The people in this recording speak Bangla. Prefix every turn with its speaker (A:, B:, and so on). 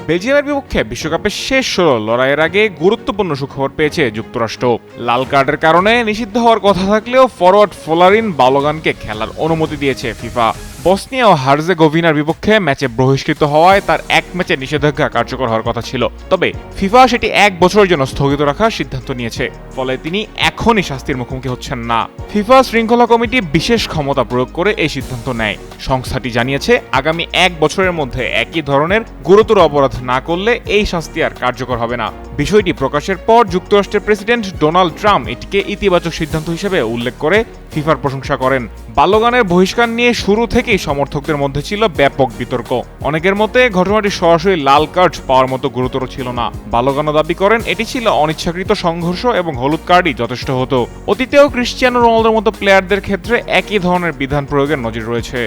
A: বেলজিয়ামের বিপক্ষে বিশ্বকাপের শেষ ১৬ লড়াইয়ের আগে গুরুত্বপূর্ণ সুখবর পেয়েছে যুক্তরাষ্ট্র। লাল কার্ডের কারণে নিষিদ্ধ হওয়ার কথা থাকলেও ফরওয়ার্ড ফ্লোরিন বালোগানকে খেলার অনুমতি দিয়েছে ফিফা। বসনিয়া ও হার্জেগোভিনার বিপক্ষে ম্যাচে বহিষ্কৃত হওয়ায় তার এক ম্যাচে নিষেধাজ্ঞা কার্যকর হওয়ার কথা ছিল, তবে ফিফা সেটি ১ বছরের জন্য স্থগিত রাখার সিদ্ধান্ত নিয়েছে, ফলে তিনি এখনই শাস্তির মুখোমুখি হচ্ছেন না। ফিফা শৃঙ্খলা কমিটি বিশেষ ক্ষমতা প্রয়োগ করে এই সিদ্ধান্ত নেয়। সংস্থাটি জানিয়েছে আগামী ১ বছরের মধ্যে একই ধরনের গুরুতর অপরাধ না করলে এই শাস্তি আর কার্যকর হবে না। বিষয়টি প্রকাশের পর যুক্তরাষ্ট্রের প্রেসিডেন্ট ডোনাল্ড ট্রাম্প এটিকে ইতিবাচক সিদ্ধান্ত হিসেবে উল্লেখ করে ফিফার প্রশংসা করেন। বালোগানের বহিষ্কার নিয়ে শুরু থেকেই সমর্থকদের মধ্যে ছিল ব্যাপক বিতর্ক। অনেকের মতে ঘটনাটি সরাসরি লাল কার্ড পাওয়ার মতো গুরুতর ছিল না। বালোগানও দাবি করেন এটি ছিল অনিচ্ছাকৃত সংঘর্ষ এবং হলুদ কার্ডই যথেষ্ট হতো। অতীতেও ক্রিশ্চিয়ানো রোনালদোর মতো প্লেয়ারদের ক্ষেত্রে একই ধরনের বিধান প্রয়োগের নজির রয়েছে।